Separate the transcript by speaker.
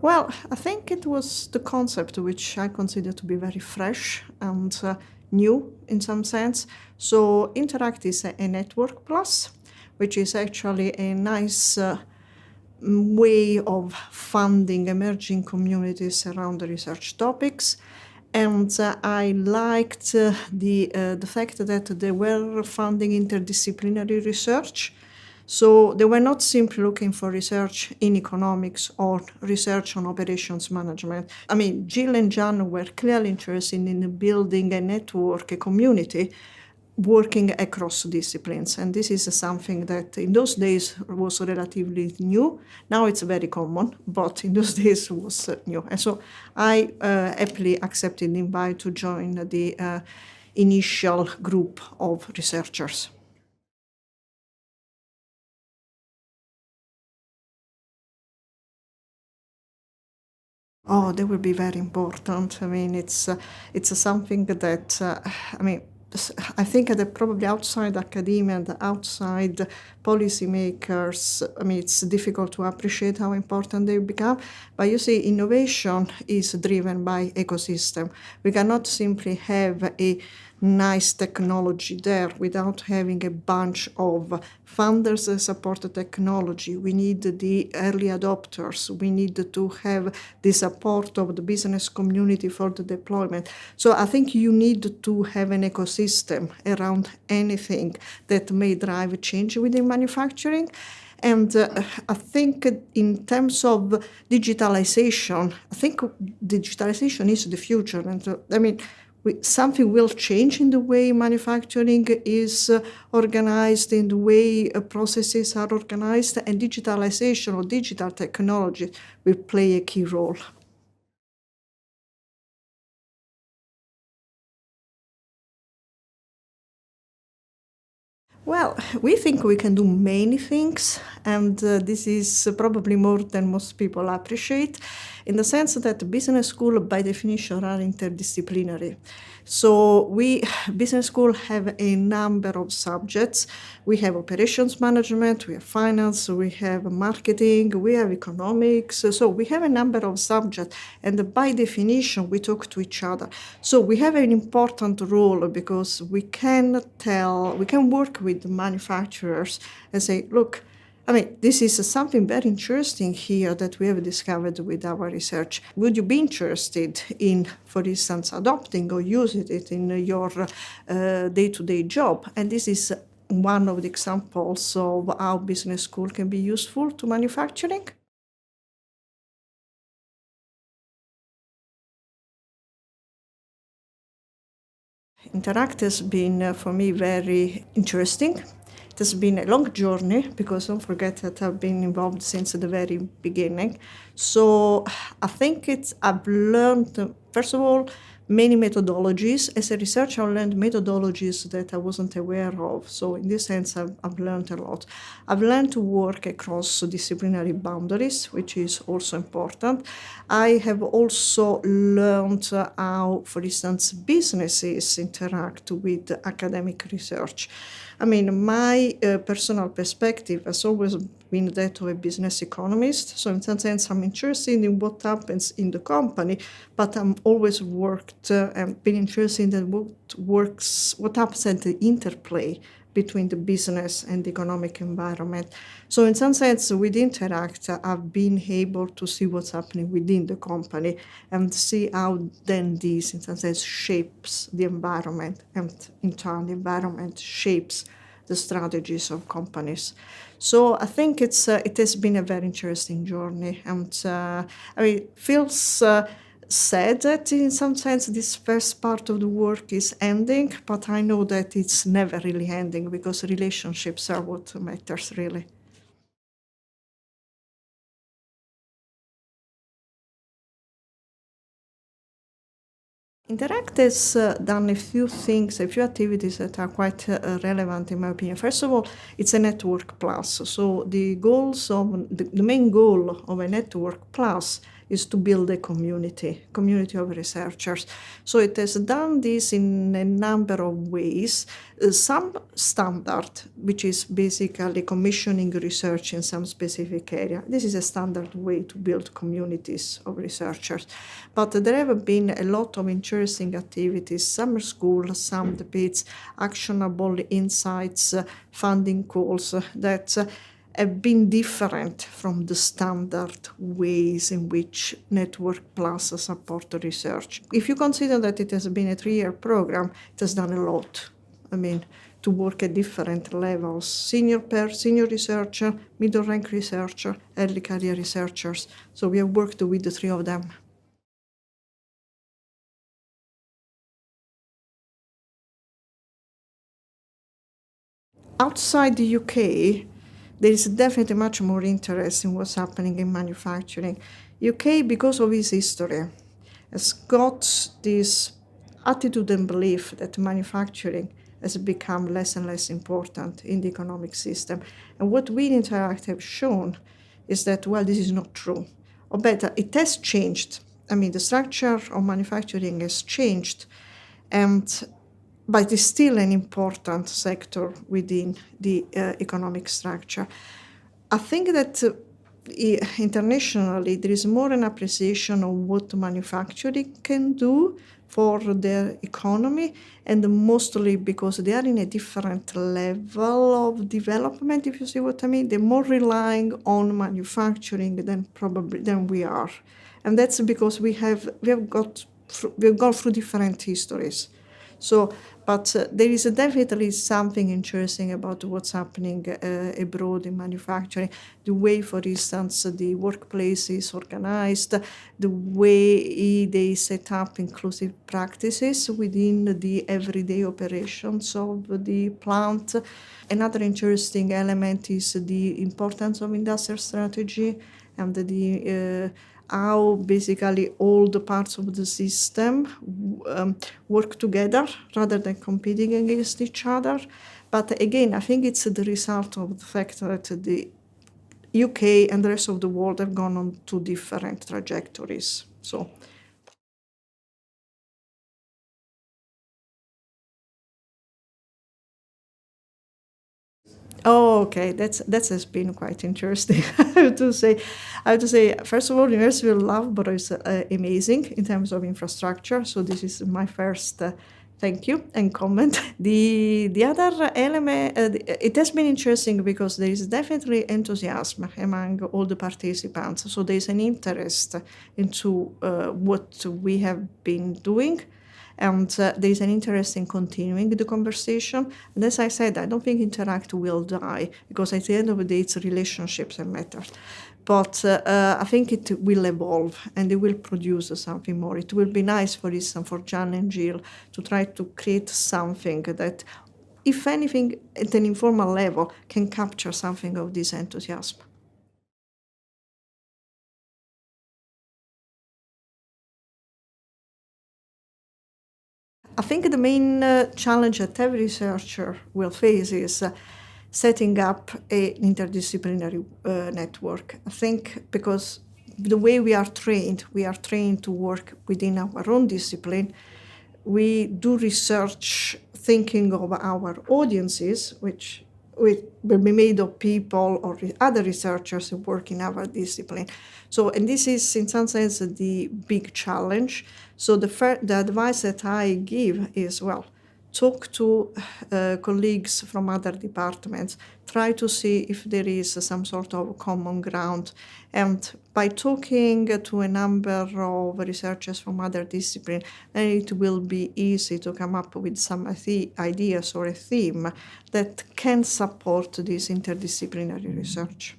Speaker 1: Well, I think it was the concept which I consider to be very fresh and new in some sense. So, InterAct is a network plus, which is actually a nice way of funding emerging communities around the research topics. And I liked the fact that they were funding interdisciplinary research. So they were not simply looking for research in economics or research on operations management. I mean, Jill and John were clearly interested in building a network, a community, working across disciplines. And this is something that in those days was relatively new. Now it's very common, but in those days was new. And so I happily accepted the invite to join the initial group of researchers. Oh, that would be very important. I mean, it's something that I mean, I think that probably outside academia and outside policymakers, I mean, it's difficult to appreciate how important they become. But you see, innovation is driven by ecosystem. We cannot simply have a nice technology there without having a bunch of funders that support the technology. We need the early adopters. We need to have the support of the business community for the deployment. So I think you need to have an ecosystem around anything that may drive change within manufacturing. And I think in terms of digitalization, I think digitalization is the future. And I mean, something will change in the way manufacturing is organized, in the way processes are organized, and digitalization or digital technology will play a key role. Well, we think we can do many things, and this is probably more than most people appreciate, in the sense that business school, by definition, are interdisciplinary. So business school have a number of subjects. We have operations management, we have finance, we have marketing, we have economics. So we have a number of subjects, and by definition, we talk to each other. So we have an important role because we can work with manufacturers and say, look, I mean, this is something very interesting here that we have discovered with our research. Would you be interested in, for instance, adopting or using it in your day-to-day job? And this is one of the examples of how business school can be useful to manufacturing. InterAct has been, for me, very interesting. It has been a long journey because don't forget that I've been involved since the very beginning. So I think I've learned, first of all, many methodologies. As a researcher, I learned methodologies that I wasn't aware of. So in this sense, I've learned a lot. I've learned to work across disciplinary boundaries, which is also important. I have also learned how, for instance, businesses interact with academic research. I mean, my personal perspective has always been that of a business economist. So in some sense, I'm interested in what happens in the company, but I'm always worked and been interested in what happens at the interplay between the business and the economic environment. So in some sense, with InterAct, I've been able to see what's happening within the company and see how then this, in some sense, shapes the environment, and in turn, the environment shapes the strategies of companies. So I think it has been a very interesting journey, and I mean, it feels sad that in some sense this first part of the work is ending, but I know that it's never really ending because relationships are what matters really. InterAct has done a few things, a few activities that are quite relevant in my opinion. First of all, it's a network plus. So the main goal of a network plus is to build a community of researchers. So it has done this in a number of ways. Some standard, which is basically commissioning research in some specific area. This is a standard way to build communities of researchers. But there have been a lot of interesting activities, summer school, some debates, actionable insights, funding calls that have been different from the standard ways in which Network Plus support research. If you consider that it has been a 3-year program, it has done a lot. To work at different levels, senior researcher, middle rank researcher, early career researchers. So we have worked with the 3 of them. Outside the UK, there is definitely much more interest in what's happening in manufacturing. UK, because of its history, has got this attitude and belief that manufacturing has become less and less important in the economic system. And what we in InterAct have shown is that, well, this is not true. Or better, it has changed. The structure of manufacturing has changed, but it's still an important sector within the economic structure. I think that internationally there is more an appreciation of what manufacturing can do for their economy, and mostly because they are in a different level of development, if you see what I mean. They're more relying on manufacturing than we are. And that's because we have gone through different histories. So, but there is definitely something interesting about what's happening abroad in manufacturing. The way, for instance, the workplace is organized, the way they set up inclusive practices within the everyday operations of the plant. Another interesting element is the importance of industrial strategy and how basically all the parts of the system work together rather than competing against each other. But again, I think it's the result of the fact that the UK and the rest of the world have gone on 2 different trajectories. So. Oh, okay. That has been quite interesting. I have to say, first of all, University of Loughborough is amazing in terms of infrastructure. So this is my first thank you and comment. The other element, it has been interesting because there is definitely enthusiasm among all the participants. So there is an interest into what we have been doing. And there is an interest in continuing the conversation. And as I said, I don't think InterAct will die, because at the end of the day, it's relationships that matter. But I think it will evolve and it will produce something more. It will be nice, for instance, for Jan and Jill to try to create something that, if anything, at an informal level, can capture something of this enthusiasm. I think the main challenge that every researcher will face is setting up an interdisciplinary network. I think because the way we are trained to work within our own discipline. We do research thinking of our audiences, which will be made of people or other researchers who work in our discipline. So, and this is in some sense the big challenge. So the advice that I give is, well, talk to colleagues from other departments, try to see if there is some sort of common ground. And by talking to a number of researchers from other disciplines, then it will be easy to come up with some ideas or a theme that can support this interdisciplinary research.